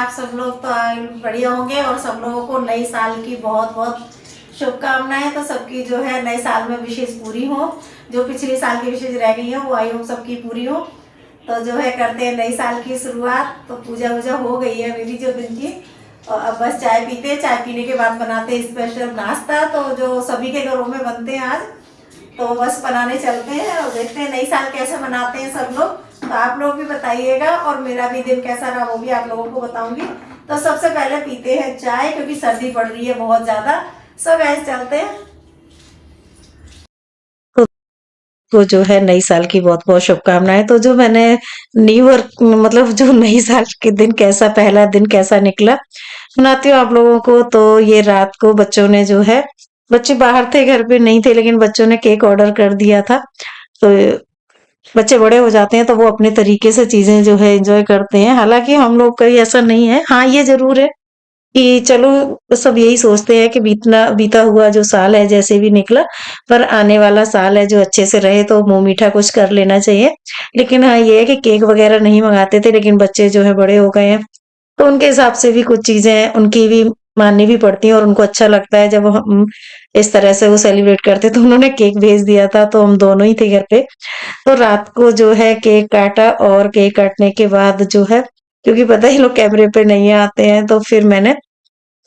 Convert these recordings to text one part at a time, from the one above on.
आप सब लोग तो बढ़िया होंगे और सब लोगों को नई साल की बहुत बहुत शुभकामनाएं। तो सबकी जो है नए साल में विशेष पूरी हो, जो पिछले साल की विशेष रह गई हो वो आई होप सबकी पूरी हो। तो जो है करते हैं नई साल की शुरुआत। तो पूजा वूजा हो गई है मेरी जो दिन की, और अब बस चाय पीते हैं। चाय पीने के बाद बनाते हैं स्पेशल नाश्ता, तो जो सभी के घरों में बनते हैं आज, तो बस बनाने चलते हैं और देखते हैं नई साल कैसे मनाते हैं सब लोग। तो आप लोग भी बताइएगा और मेरा भी दिन कैसा रहा वो भी आप लोगों को बताऊंगी। तो सबसे पहले पीते हैं चाय, क्योंकि सर्दी पड़ रही है बहुत ज़्यादा। सब ऐसे चलते हैं। को जो है नई साल की बहुत बहुत शुभकामनाएं। तो जो मैंने न्यू ईयर मतलब जो नई साल के दिन कैसा पहला दिन कैसा निकला सुनाती हूँ आप लोगों को। तो ये रात को बच्चों ने जो है, बच्चे बाहर थे घर पे नहीं थे, लेकिन बच्चों ने केक ऑर्डर कर दिया था। तो बच्चे बड़े हो जाते हैं तो वो अपने तरीके से चीजें जो है एंजॉय करते हैं। हालांकि हम लोग का ऐसा नहीं है। हाँ, ये जरूर है कि चलो सब यही सोचते हैं कि बीता हुआ जो साल है जैसे भी निकला, पर आने वाला साल है जो अच्छे से रहे, तो मुंह मीठा कुछ कर लेना चाहिए। लेकिन हाँ, ये है कि केक वगैरह नहीं मंगाते थे, लेकिन बच्चे जो है बड़े हो गए हैं तो उनके हिसाब से भी कुछ चीजें उनकी भी माननी भी पड़ती हैं, और उनको अच्छा लगता है जब हम इस तरह से वो सेलिब्रेट करते। तो उन्होंने केक भेज दिया था, तो हम दोनों ही थे घर पे। तो रात को जो है केक काटा, और केक काटने के बाद जो है, क्योंकि पता है ये लोग कैमरे पे नहीं आते हैं, तो फिर मैंने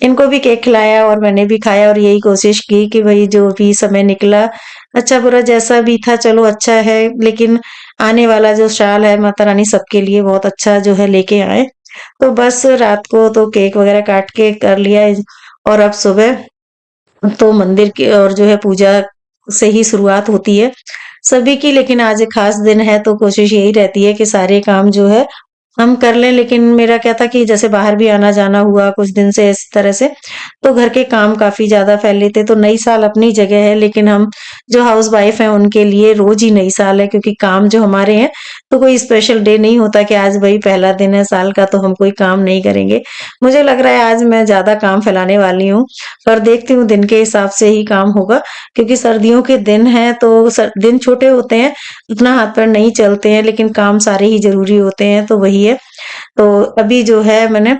इनको भी केक खिलाया और मैंने भी खाया, और यही कोशिश की कि भई जो भी समय निकला, अच्छा बुरा जैसा भी था चलो अच्छा है, लेकिन आने वाला जो साल है माता रानी सबके लिए बहुत अच्छा जो है लेके आए। तो बस रात को तो केक वगैरह काट के कर लिया, और अब सुबह तो मंदिर की और जो है पूजा से ही शुरुआत होती है सभी की। लेकिन आज एक खास दिन है तो कोशिश यही रहती है कि सारे काम जो है हम कर लें। लेकिन मेरा क्या था कि जैसे बाहर भी आना जाना हुआ कुछ दिन से इस तरह से, तो घर के काम काफी ज्यादा फैल लेते। तो नई साल अपनी जगह है, लेकिन हम जो हाउस वाइफ हैं उनके लिए रोज ही नई साल है, क्योंकि काम जो हमारे हैं, तो कोई स्पेशल डे नहीं होता कि आज भाई पहला दिन है साल का तो हम कोई काम नहीं करेंगे। मुझे लग रहा है आज मैं ज्यादा काम फैलाने वाली हूँ, पर देखती हूँ दिन के हिसाब से ही काम होगा, क्योंकि सर्दियों के दिन हैं तो दिन छोटे होते हैं, उतना हाथ पैर नहीं चलते हैं, लेकिन काम सारे ही जरूरी होते हैं। तो वही है। तो अभी जो है मैंने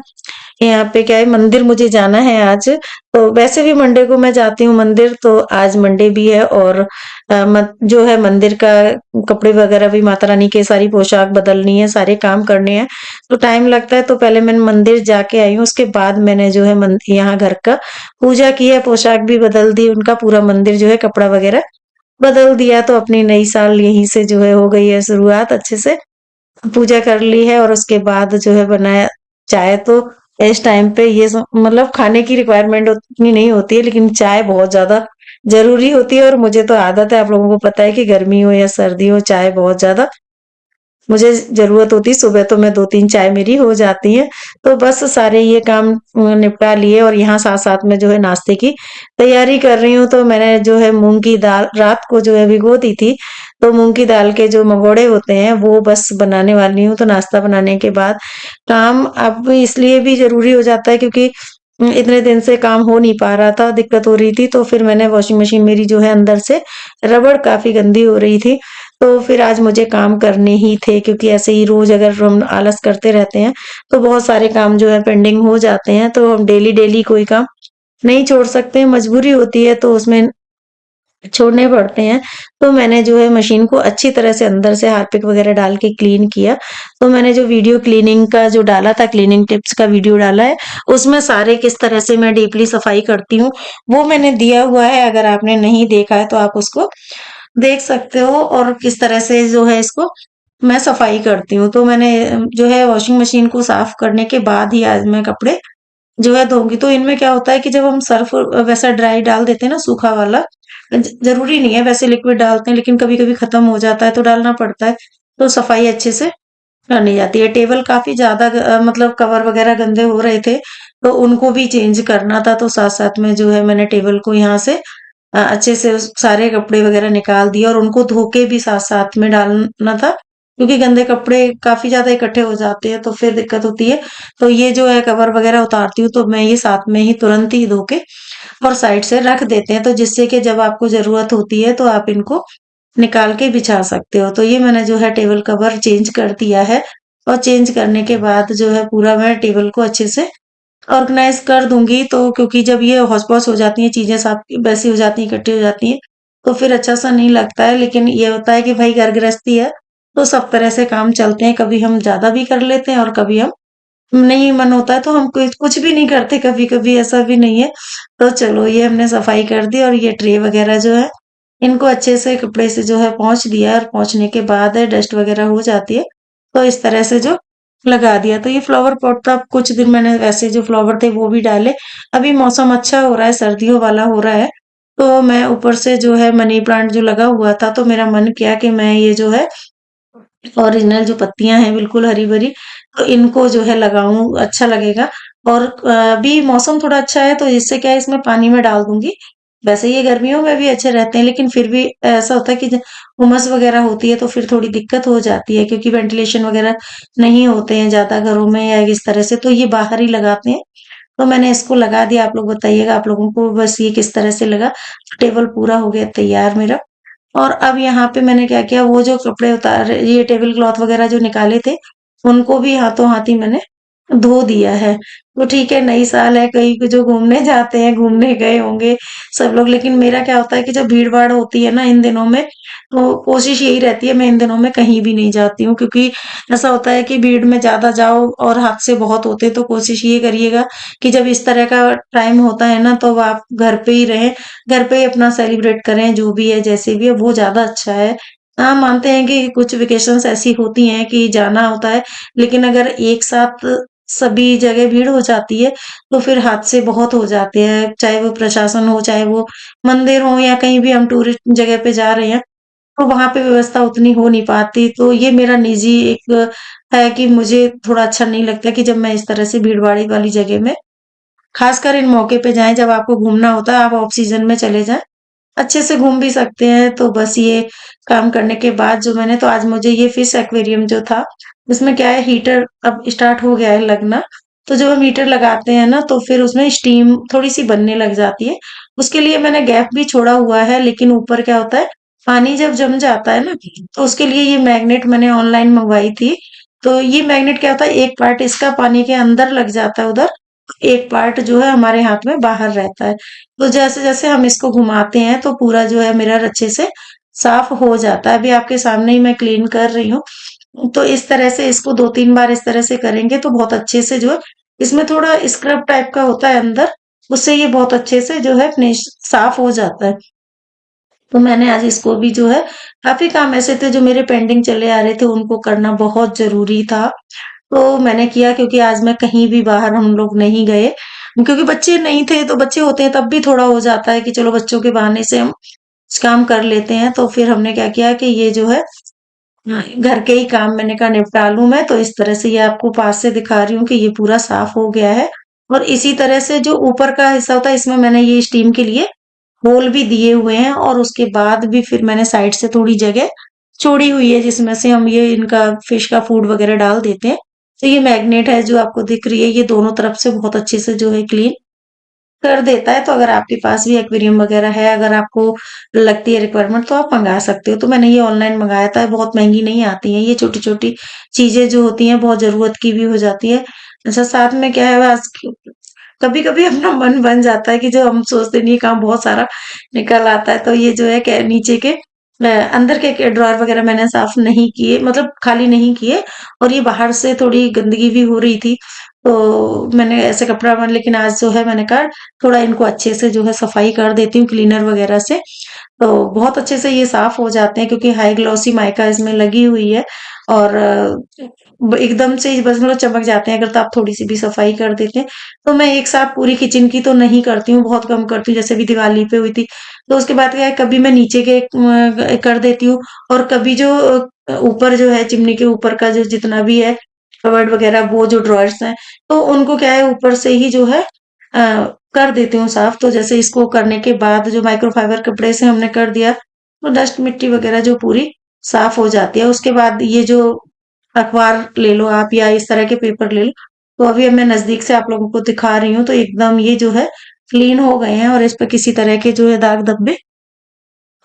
यहाँ पे क्या है, मंदिर मुझे जाना है आज। तो वैसे भी मंडे को मैं जाती हूँ मंदिर, तो आज मंडे भी है, और जो है मंदिर का कपड़े वगैरह भी माता रानी के सारी पोशाक बदलनी है, सारे काम करने हैं, तो टाइम लगता है। तो पहले मैंने मंदिर जाके आई हूँ, उसके बाद मैंने जो है यहाँ घर का पूजा की है, पोशाक भी बदल दी, उनका पूरा मंदिर जो है कपड़ा वगैरह बदल दिया। तो अपनी नई साल यहीं से जो है हो गई है शुरुआत अच्छे से। पूजा कर ली है और उसके बाद जो है बनाया चाय। तो इस टाइम पे ये मतलब खाने की रिक्वायरमेंट उतनी नहीं होती है, लेकिन चाय बहुत ज्यादा जरूरी होती है, और मुझे तो आदत है, आप लोगों को पता है कि गर्मी हो या सर्दी हो, चाय बहुत ज्यादा मुझे जरूरत होती। सुबह तो मैं 2-3 चाय मेरी हो जाती है। तो बस सारे ये काम निपटा लिए, और यहाँ साथ साथ में जो है नाश्ते की तैयारी कर रही हूँ। तो मैंने जो है मूंग की दाल रात को जो है भिगो दी थी, तो मूंग की दाल के जो मंगोड़े होते हैं वो बस बनाने वाली हूँ। तो नाश्ता बनाने के बाद काम अब इसलिए भी जरूरी हो जाता है, क्योंकि इतने दिन से काम हो नहीं पा रहा था, दिक्कत हो रही थी। तो फिर मैंने वॉशिंग मशीन मेरी जो है अंदर से रबड़ काफी गंदी हो रही थी, तो फिर आज मुझे काम करने ही थे, क्योंकि ऐसे ही रोज अगर हम आलस करते रहते हैं तो बहुत सारे काम जो है पेंडिंग हो जाते हैं। तो हम डेली डेली कोई काम नहीं छोड़ सकते हैं, मजबूरी होती है तो उसमें छोड़ने पड़ते हैं। तो मैंने जो है मशीन को अच्छी तरह से अंदर से हार्पिक वगैरह डाल के क्लीन किया। तो मैंने जो वीडियो क्लीनिंग का जो डाला था, क्लीनिंग टिप्स का वीडियो डाला है, उसमें सारे किस तरह से मैं डीपली सफाई करती हूँ वो मैंने दिया हुआ है। अगर आपने नहीं देखा है तो आप उसको देख सकते हो, और किस तरह से जो है इसको मैं सफाई करती हूँ। तो मैंने जो है वॉशिंग मशीन को साफ करने के बाद ही आज मैं कपड़े जो है धोंगी। तो इनमें क्या होता है कि जब हम सर्फ वैसा ड्राई डाल देते हैं ना, सूखा वाला, जरूरी नहीं है वैसे लिक्विड डालते हैं, लेकिन कभी कभी खत्म हो जाता है तो डालना पड़ता है। तो सफाई अच्छे से करनी जाती है। टेबल काफी ज्यादा मतलब कवर वगैरह गंदे हो रहे थे, तो उनको भी चेंज करना था। तो साथ साथ में जो है मैंने टेबल को यहाँ से अच्छे से सारे कपड़े वगैरह निकाल दिए, और उनको धो के भी साथ साथ में डालना था, क्योंकि गंदे कपड़े काफी ज्यादा इकट्ठे हो जाते हैं तो फिर दिक्कत होती है। तो ये जो है कवर वगैरह उतारती हूँ तो मैं ये साथ में ही तुरंत ही धो के और साइड से रख देते हैं, तो जिससे कि जब आपको जरूरत होती है तो आप इनको निकाल के बिछा सकते हो। तो ये मैंने जो है टेबल कवर चेंज कर दिया है। और चेंज करने के बाद जो है पूरा मैं टेबल को अच्छे से ऑर्गेनाइज कर दूंगी। तो क्योंकि जब ये हौच-पौच हो जाती हैं, चीजें साफ वैसी हो जाती हैं, इकट्ठी हो जाती हैं, तो फिर अच्छा सा नहीं लगता है। लेकिन ये होता है कि भाई घर गृहस्थी है, तो सब तरह से काम चलते हैं। कभी हम ज्यादा भी कर लेते हैं और कभी हम नहीं मन होता है तो हम कुछ कुछ भी नहीं करते, कभी कभी ऐसा भी नहीं है। तो चलो ये हमने सफाई कर दी, और ये ट्रे वगैरह जो है इनको अच्छे से कपड़े से जो है पोंछ दिया, और पोंछने के बाद डस्ट वगैरह हो जाती है तो इस तरह से जो लगा दिया। तो ये फ्लावर पॉट था, कुछ दिन मैंने वैसे जो फ्लावर थे वो भी डाले। अभी मौसम अच्छा हो रहा है, सर्दियों वाला हो रहा है, तो मैं ऊपर से जो है मनी प्लांट जो लगा हुआ था, तो मेरा मन किया कि मैं ये जो है ओरिजिनल जो पत्तियां हैं बिल्कुल हरी भरी, तो इनको जो है लगाऊं, अच्छा लगेगा। और अभी मौसम थोड़ा अच्छा है तो इससे क्या है, इसमें पानी में डाल दूंगी। वैसे ये गर्मियों में भी अच्छे रहते हैं, लेकिन फिर भी ऐसा होता है कि उमस वगैरह होती है तो फिर थोड़ी दिक्कत हो जाती है, क्योंकि वेंटिलेशन वगैरह नहीं होते हैं ज्यादा घरों में या इस तरह से, तो ये बाहर ही लगाते हैं। तो मैंने इसको लगा दिया। आप लोग बताइएगा आप लोगों को बस ये किस तरह से लगा। टेबल पूरा हो गया तैयार मेरा। और अब यहाँ पे मैंने क्या किया, वो जो कपड़े उतार ये टेबल क्लॉथ वगैरह जो निकाले थे, उनको भी हाथों हाथ ही मैंने धो दिया है। तो ठीक है, नई साल है, कहीं को जो घूमने जाते हैं, घूमने गए होंगे सब लोग। लेकिन मेरा क्या होता है कि जब भीड़ भाड़ होती है ना इन दिनों में, तो कोशिश यही रहती है मैं इन दिनों में कहीं भी नहीं जाती हूँ, क्योंकि ऐसा होता है कि भीड़ में ज्यादा जाओ और हादसे बहुत होते हैं। तो कोशिश ये करिएगा कि जब इस तरह का टाइम होता है ना, तो आप घर पे ही रहें, घर पे ही अपना सेलिब्रेट करें, जो भी है जैसे भी है वो ज्यादा अच्छा है। हाँ, मानते हैं कि कुछ वेकेशंस ऐसी होती हैं कि जाना होता है, लेकिन अगर एक साथ सभी जगह भीड़ हो जाती है तो फिर हादसे बहुत हो जाते हैं, चाहे वो प्रशासन हो, चाहे वो मंदिर हो, या कहीं भी हम टूरिस्ट जगह पे जा रहे हैं तो वहां पे व्यवस्था उतनी हो नहीं पाती। तो ये मेरा निजी एक है कि मुझे थोड़ा अच्छा नहीं लगता कि जब मैं इस तरह से भीड़ भाड़ वाली जगह में, खासकर इन मौके पे जाएं जब आपको घूमना होता है, आप ऑफ सीजन में चले जाएं, अच्छे से घूम भी सकते हैं। तो बस ये काम करने के बाद जो मैंने, तो आज मुझे ये फिश एक्वेरियम जो था, उसमें क्या है, हीटर अब स्टार्ट हो गया है लगना। तो जब हम हीटर लगाते हैं ना तो फिर उसमें स्टीम थोड़ी सी बनने लग जाती है। उसके लिए मैंने गैप भी छोड़ा हुआ है, लेकिन ऊपर क्या होता है, पानी जब जम जाता है ना, तो उसके लिए ये मैग्नेट मैंने ऑनलाइन मंगवाई थी। तो ये मैग्नेट क्या होता है, एक पार्ट इसका पानी के अंदर लग जाता है उधर, एक पार्ट जो है हमारे हाथ में बाहर रहता है। तो जैसे-जैसे हम इसको घुमाते हैं तो पूरा जो है मिरर अच्छे से साफ हो जाता है। अभी आपके सामने ही मैं क्लीन कर रही हूँ। तो इस तरह से इसको 2-3 बार इस तरह से करेंगे तो बहुत अच्छे से जो है, इसमें थोड़ा स्क्रब टाइप का होता है अंदर, उससे ये बहुत अच्छे से जो है फिनिश साफ हो जाता है। तो मैंने आज इसको भी जो है, काफ़ी काम ऐसे थे जो मेरे पेंडिंग चले आ रहे थे, उनको करना बहुत ज़रूरी था। तो मैंने किया, क्योंकि आज मैं कहीं भी बाहर हम लोग नहीं गए, क्योंकि बच्चे नहीं थे। तो बच्चे होते हैं तब भी थोड़ा हो जाता है कि चलो बच्चों के बहाने से हम कुछ काम कर लेते हैं। तो फिर हमने क्या किया कि ये जो है, हाँ, घर के ही काम मैंने कहा निपटा लूं मैं। तो इस तरह से ये आपको पास से दिखा रही हूँ कि ये पूरा साफ हो गया है। और इसी तरह से जो ऊपर का हिस्सा होता है, इसमें मैंने ये स्टीम के लिए होल भी दिए हुए हैं, और उसके बाद भी फिर मैंने साइड से थोड़ी जगह छोड़ी हुई है जिसमें से हम ये इनका फिश का फूड वगैरह डाल देते हैं। तो ये मैग्नेट है जो आपको दिख रही है, ये दोनों तरफ से बहुत अच्छे से जो है क्लीन कर देता है। तो अगर आपके पास भी एक्वेरियम वगैरह है, अगर आपको लगती है रिक्वायरमेंट, तो आप मंगा सकते हो। तो मैंने ये ऑनलाइन मंगाया था, बहुत महंगी नहीं आती है ये छोटी छोटी चीजें जो होती हैं, बहुत जरूरत की भी हो जाती है। अच्छा, साथ में क्या है, आज कभी कभी अपना मन बन जाता है कि जो हम सोचते नहीं, काम बहुत सारा निकल आता है। तो ये जो है नीचे के अंदर के ड्रॉर वगैरह मैंने साफ नहीं किए, मतलब खाली नहीं किए। और ये बाहर से थोड़ी गंदगी भी हो रही थी, तो मैंने ऐसे कपड़ा बन, लेकिन आज जो है मैंने कहा थोड़ा इनको अच्छे से जो है सफाई कर देती हूँ क्लीनर वगैरह से। तो बहुत अच्छे से ये साफ हो जाते हैं, क्योंकि हाई ग्लॉसी माइका इसमें लगी हुई है। और एकदम से बस मतलब चमक जाते हैं अगर तो आप थोड़ी सी भी सफाई कर देते हैं। तो मैं एक साथ पूरी किचन की तो नहीं करती हूँ, बहुत कम करती हूँ। जैसे भी दिवाली पे हुई थी, तो उसके बाद क्या है, कभी मैं नीचे के कर देती हूँ, और कभी जो ऊपर जो है चिमनी के ऊपर का जो जितना भी है कबर्ड वगैरह, वो जो ड्रॉयर्स हैं, तो उनको क्या है ऊपर से ही जो है कर देती हूँ साफ। तो जैसे इसको करने के बाद जो माइक्रोफाइबर कपड़े से हमने कर दिया, तो डस्ट मिट्टी वगैरह जो पूरी साफ हो जाती है। उसके बाद ये जो अखबार ले लो आप, या इस तरह के पेपर ले लो, तो अभी अब मैं नजदीक से आप लोगों को दिखा रही हूँ, तो एकदम ये जो है क्लीन हो गए हैं, और इस पे किसी तरह के जो है दाग धब्बे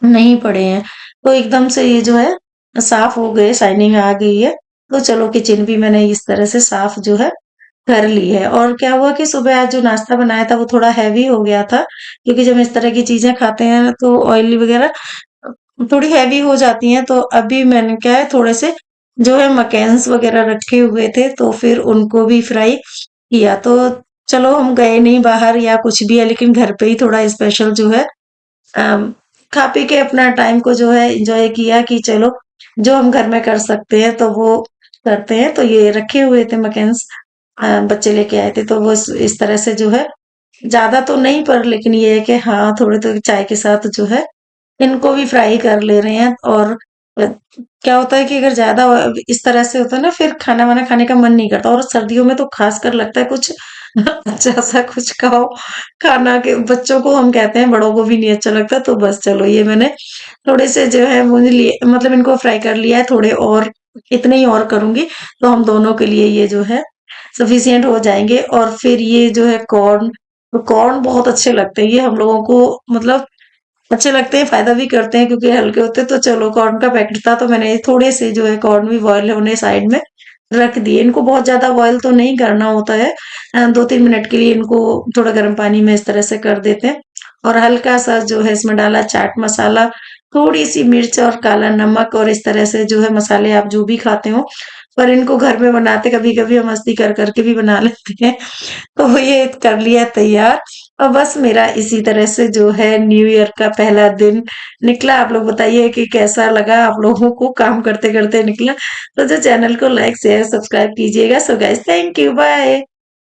नहीं पड़े हैं। तो एकदम से ये जो है साफ हो गए, शाइनिंग आ गई है। तो चलो किचन भी मैंने इस तरह से साफ जो है कर ली है। और क्या हुआ कि सुबह आज जो नाश्ता बनाया था वो थोड़ा हैवी हो गया था, क्योंकि जब इस तरह की चीजें खाते हैं तो ऑयली वगैरह थोड़ी हैवी हो जाती हैं। तो अभी मैंने क्या है, थोड़े से जो है मकैन्स वगैरह रखे हुए थे तो फिर उनको भी फ्राई किया। तो चलो हम गए नहीं बाहर या कुछ भी है, लेकिन घर पे ही थोड़ा स्पेशल जो है अम, खा पी के अपना टाइम को जो है एंजॉय किया कि चलो जो हम घर में कर सकते हैं तो वो करते हैं। तो ये रखे हुए थे मकैन्स, बच्चे लेके आए थे, तो वो इस तरह से जो है ज्यादा तो नहीं, पर लेकिन ये है कि हाँ थोड़े तो चाय के साथ जो है इनको भी फ्राई कर ले रहे हैं। और क्या होता है कि अगर ज्यादा इस तरह से होता है ना, फिर खाना वाना खाने का मन नहीं करता, और सर्दियों में तो खासकर लगता है कुछ अच्छा सा कुछ खाओ। खाना के बच्चों को हम कहते हैं, बड़ों को भी नहीं अच्छा लगता। तो बस चलो ये मैंने थोड़े से जो है मुझे लिए, मतलब इनको फ्राई कर लिया है, थोड़े और इतने ही और करूंगी तो हम दोनों के लिए ये जो है सफिशिएंट हो जाएंगे। और फिर ये जो है कॉर्न, तो कॉर्न बहुत अच्छे लगते हैं ये हम लोगों को, मतलब अच्छे लगते हैं, फायदा भी करते हैं क्योंकि हल्के होते हैं। तो चलो कॉर्न का पैकेट था तो मैंने थोड़े से जो है कॉर्न भी बॉयल होने साइड में रख दिए। इनको बहुत ज्यादा बॉयल तो नहीं करना होता है, 2-3 मिनट के लिए इनको थोड़ा गर्म पानी में इस तरह से कर देते हैं। और हल्का सा जो है इसमें डाला चाट मसाला, थोड़ी सी मिर्च और काला नमक, और इस तरह से जो है मसाले आप जो भी खाते हो। पर इनको घर में बनाते कभी कभी हम मस्ती कर करके भी बना लेते हैं। तो ये कर लिया तैयार। और बस मेरा इसी तरह से जो है न्यू ईयर का पहला दिन निकला। आप लोग बताइए कि कैसा लगा आप लोगों को, काम करते करते निकला। तो जो चैनल को लाइक शेयर सब्सक्राइब कीजिएगा। So guys thank you, bye.